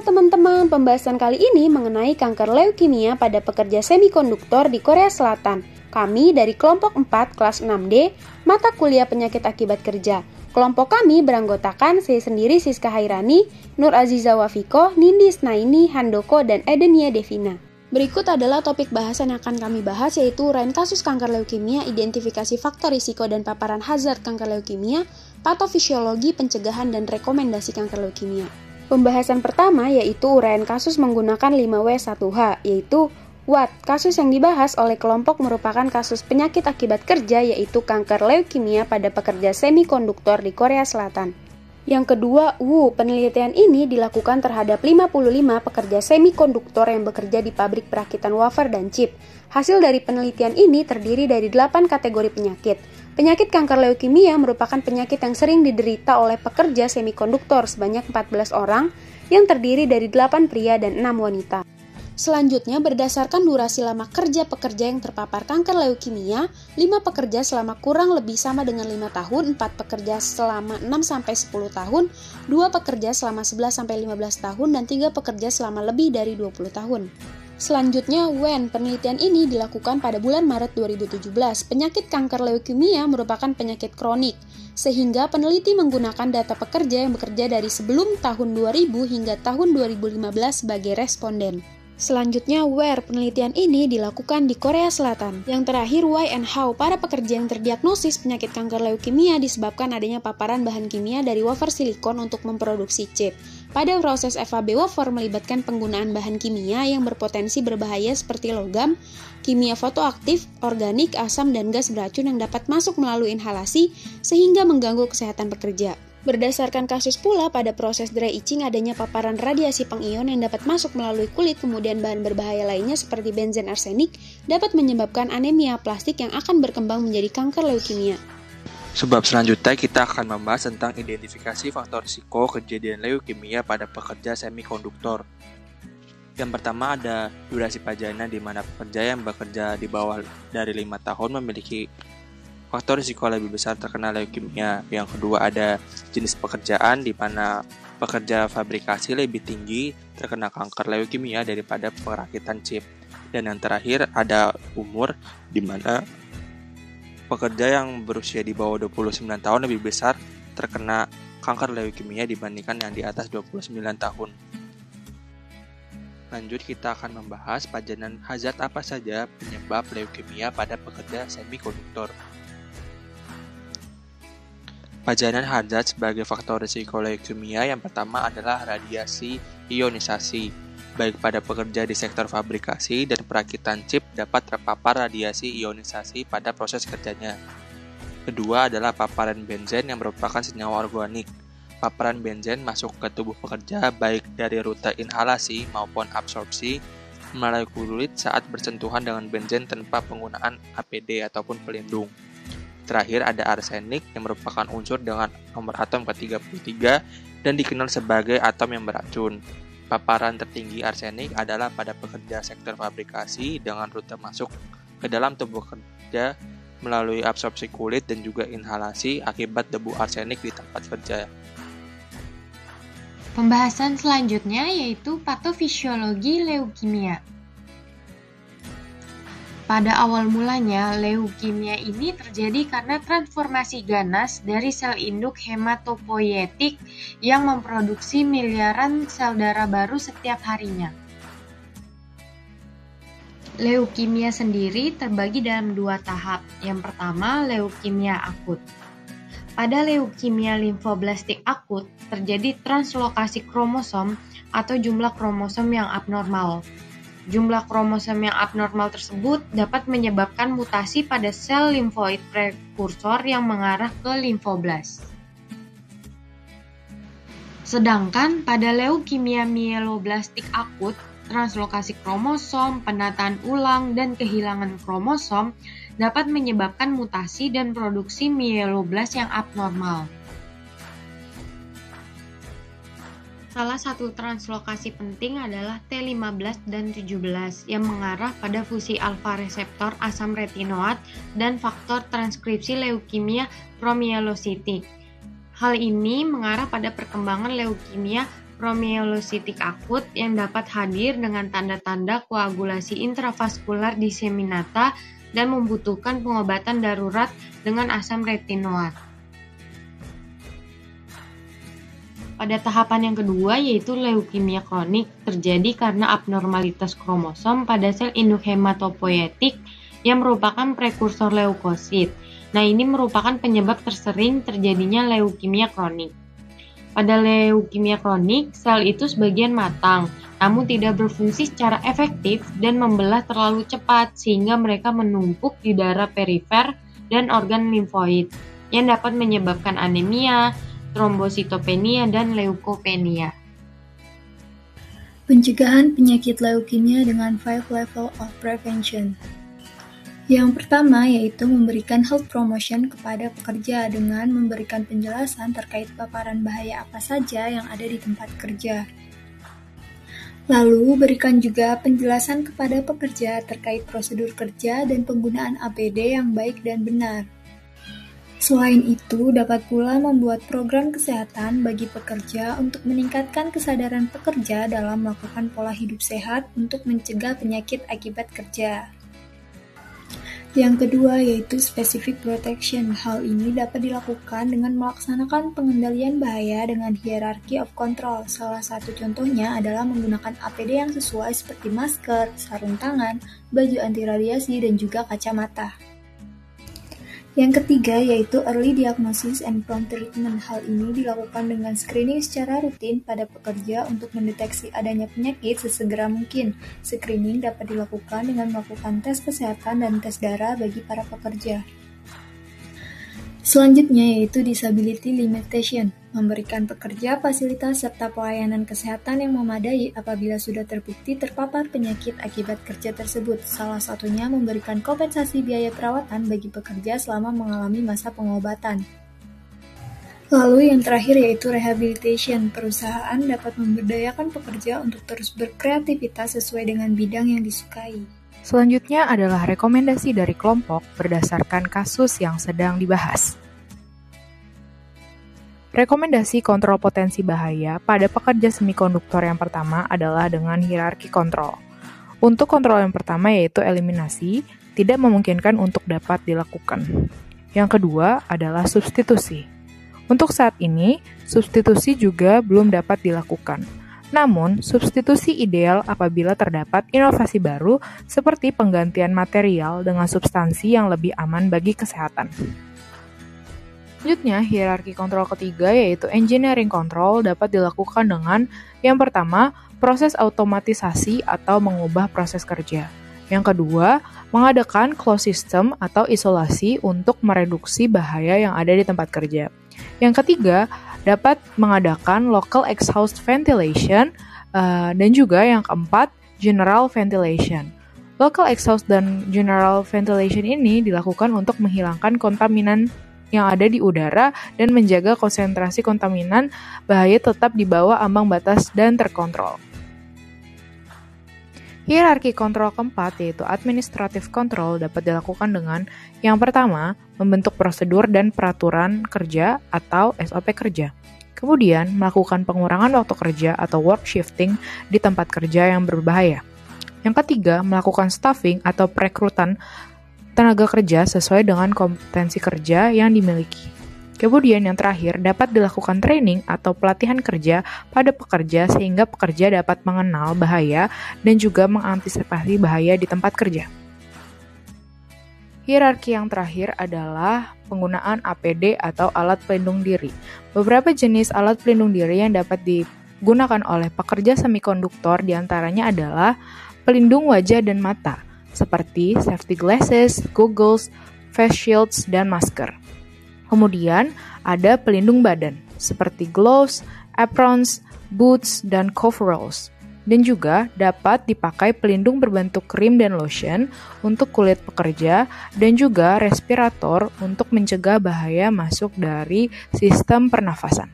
Halo teman-teman, pembahasan kali ini mengenai kanker leukemia pada pekerja semikonduktor di Korea Selatan. Kami dari kelompok 4 kelas 6D, mata kuliah penyakit akibat kerja. Kelompok kami beranggotakan saya sendiri Siska Hairani, Nur Aziza Wafiko, Nindi Snaini, Handoko, dan Edenia Devina. Berikut adalah topik bahasan yang akan kami bahas, yaitu uraian kasus kanker leukemia, identifikasi faktor risiko dan paparan hazard kanker leukemia, patofisiologi, pencegahan, dan rekomendasi kanker leukemia. Pembahasan pertama yaitu uraian kasus menggunakan 5W1H, yaitu what? Kasus yang dibahas oleh kelompok merupakan kasus penyakit akibat kerja, yaitu kanker leukemia pada pekerja semikonduktor di Korea Selatan. Yang kedua, penelitian ini dilakukan terhadap 55 pekerja semikonduktor yang bekerja di pabrik perakitan wafer dan chip. Hasil dari penelitian ini terdiri dari 8 kategori penyakit. Penyakit kanker leukemia merupakan penyakit yang sering diderita oleh pekerja semikonduktor sebanyak 14 orang yang terdiri dari 8 pria dan 6 wanita. Selanjutnya, berdasarkan durasi lama kerja pekerja yang terpapar kanker leukemia, 5 pekerja selama kurang lebih sama dengan 5 tahun, 4 pekerja selama 6-10 tahun, 2 pekerja selama 11-15 tahun, dan 3 pekerja selama lebih dari 20 tahun. Selanjutnya, penelitian ini dilakukan pada bulan Maret 2017. Penyakit kanker leukemia merupakan penyakit kronik, sehingga peneliti menggunakan data pekerja yang bekerja dari sebelum tahun 2000 hingga tahun 2015 sebagai responden. Selanjutnya, penelitian ini dilakukan di Korea Selatan. Yang terakhir, why and how. Para pekerja yang terdiagnosis penyakit kanker leukemia disebabkan adanya paparan bahan kimia dari wafer silikon untuk memproduksi chip. Pada proses FAB wafer melibatkan penggunaan bahan kimia yang berpotensi berbahaya seperti logam, kimia fotoaktif, organik, asam, dan gas beracun yang dapat masuk melalui inhalasi sehingga mengganggu kesehatan pekerja. Berdasarkan kasus pula, pada proses dry itching adanya paparan radiasi pengion yang dapat masuk melalui kulit, kemudian bahan berbahaya lainnya seperti benzen arsenik dapat menyebabkan anemia plastik yang akan berkembang menjadi kanker leukemia. Sebab selanjutnya kita akan membahas tentang identifikasi faktor risiko kejadian leukemia pada pekerja semikonduktor. Yang pertama ada durasi pajanan, di mana pekerja yang bekerja di bawah dari 5 tahun memiliki faktor risiko lebih besar terkena leukemia. Yang kedua ada jenis pekerjaan, di mana pekerja fabrikasi lebih tinggi terkena kanker leukemia daripada perakitan chip. Dan yang terakhir ada umur, di mana pekerja yang berusia di bawah 29 tahun lebih besar terkena kanker leukemia dibandingkan yang di atas 29 tahun. Lanjut, kita akan membahas pajanan hazard apa saja penyebab leukemia pada pekerja semikonduktor. Pajanan hazard sebagai faktor risiko leukemia yang pertama adalah radiasi ionisasi. Baik pada pekerja di sektor fabrikasi dan perakitan chip dapat terpapar radiasi ionisasi pada proses kerjanya. Kedua adalah paparan benzen yang merupakan senyawa organik. Paparan benzen masuk ke tubuh pekerja baik dari rute inhalasi maupun absorpsi melalui kulit saat bersentuhan dengan benzen tanpa penggunaan APD ataupun pelindung. Terakhir ada arsenik yang merupakan unsur dengan nomor atom ke-33 dan dikenal sebagai atom yang beracun. Paparan tertinggi arsenik adalah pada pekerja sektor fabrikasi dengan rute masuk ke dalam tubuh kerja melalui absorpsi kulit dan juga inhalasi akibat debu arsenik di tempat kerja. Pembahasan selanjutnya yaitu patofisiologi leukemia. Pada awal mulanya, leukemia ini terjadi karena transformasi ganas dari sel induk hematopoietik yang memproduksi miliaran sel darah baru setiap harinya. Leukemia sendiri terbagi dalam 2 tahap. Yang pertama, leukemia akut. Pada leukemia limfoblastik akut, terjadi translokasi kromosom atau jumlah kromosom yang abnormal. Jumlah kromosom yang abnormal tersebut dapat menyebabkan mutasi pada sel limfoid prekursor yang mengarah ke limfoblas. Sedangkan pada leukemia mieloblastik akut, translokasi kromosom, penataan ulang, dan kehilangan kromosom dapat menyebabkan mutasi dan produksi mieloblas yang abnormal. Salah satu translokasi penting adalah T15 dan 17 yang mengarah pada fusi alfa reseptor asam retinoat dan faktor transkripsi leukemia promyelositik. Hal ini mengarah pada perkembangan leukemia Rhomyocytic akut yang dapat hadir dengan tanda-tanda koagulasi intravaskular diseminata dan membutuhkan pengobatan darurat dengan asam retinoat. Pada tahapan yang kedua, yaitu leukemia kronik, terjadi karena abnormalitas kromosom pada sel induk hematopoietik yang merupakan prekursor leukosit. Nah, ini merupakan penyebab tersering terjadinya leukemia kronik. Pada leukemia kronik, sel itu sebagian matang, namun tidak berfungsi secara efektif dan membelah terlalu cepat sehingga mereka menumpuk di daerah perifer dan organ limfoid yang dapat menyebabkan anemia, trombositopenia, dan leukopenia. Pencegahan penyakit leukemia dengan 5 level of prevention. Yang pertama yaitu memberikan health promotion kepada pekerja dengan memberikan penjelasan terkait paparan bahaya apa saja yang ada di tempat kerja. Lalu berikan juga penjelasan kepada pekerja terkait prosedur kerja dan penggunaan APD yang baik dan benar. Selain itu, dapat pula membuat program kesehatan bagi pekerja untuk meningkatkan kesadaran pekerja dalam melakukan pola hidup sehat untuk mencegah penyakit akibat kerja. Yang kedua yaitu specific protection. Hal ini dapat dilakukan dengan melaksanakan pengendalian bahaya dengan hierarchy of control. Salah satu contohnya adalah menggunakan APD yang sesuai seperti masker, sarung tangan, baju anti radiasi, dan juga kacamata. Yang ketiga yaitu early diagnosis and prompt treatment. Hal ini dilakukan dengan screening secara rutin pada pekerja untuk mendeteksi adanya penyakit sesegera mungkin. Screening dapat dilakukan dengan melakukan tes kesehatan dan tes darah bagi para pekerja. Selanjutnya yaitu disability limitation, memberikan pekerja fasilitas serta pelayanan kesehatan yang memadai apabila sudah terbukti terpapar penyakit akibat kerja tersebut. Salah satunya memberikan kompensasi biaya perawatan bagi pekerja selama mengalami masa pengobatan. Lalu yang terakhir yaitu rehabilitation. Perusahaan dapat memberdayakan pekerja untuk terus berkreativitas sesuai dengan bidang yang disukai. Selanjutnya adalah rekomendasi dari kelompok berdasarkan kasus yang sedang dibahas. Rekomendasi kontrol potensi bahaya pada pekerja semikonduktor yang pertama adalah dengan hierarki kontrol. Untuk kontrol yang pertama yaitu eliminasi, tidak memungkinkan untuk dapat dilakukan. Yang kedua adalah substitusi. Untuk saat ini, substitusi juga belum dapat dilakukan. Namun, substitusi ideal apabila terdapat inovasi baru seperti penggantian material dengan substansi yang lebih aman bagi kesehatan. Selanjutnya, hierarki kontrol ketiga yaitu engineering control dapat dilakukan dengan yang pertama, proses automatisasi atau mengubah proses kerja. Yang kedua, mengadakan closed system atau isolasi untuk mereduksi bahaya yang ada di tempat kerja. Yang ketiga, dapat mengadakan local exhaust ventilation, dan juga yang keempat, general ventilation. Local exhaust dan general ventilation ini dilakukan untuk menghilangkan kontaminan yang ada di udara dan menjaga konsentrasi kontaminan bahaya tetap di bawah ambang batas dan terkontrol. Hierarki kontrol keempat yaitu administrative control dapat dilakukan dengan yang pertama, membentuk prosedur dan peraturan kerja atau SOP kerja. Kemudian, melakukan pengurangan waktu kerja atau work shifting di tempat kerja yang berbahaya. Yang ketiga, melakukan staffing atau perekrutan tenaga kerja sesuai dengan kompetensi kerja yang dimiliki. Kemudian yang terakhir, dapat dilakukan training atau pelatihan kerja pada pekerja sehingga pekerja dapat mengenal bahaya dan juga mengantisipasi bahaya di tempat kerja. Hierarki yang terakhir adalah penggunaan APD atau alat pelindung diri. Beberapa jenis alat pelindung diri yang dapat digunakan oleh pekerja semikonduktor diantaranya adalah pelindung wajah dan mata, seperti safety glasses, goggles, face shields, dan masker. Kemudian ada pelindung badan, seperti gloves, aprons, boots, dan coveralls. Dan juga dapat dipakai pelindung berbentuk krim dan lotion untuk kulit pekerja dan juga respirator untuk mencegah bahaya masuk dari sistem pernafasan.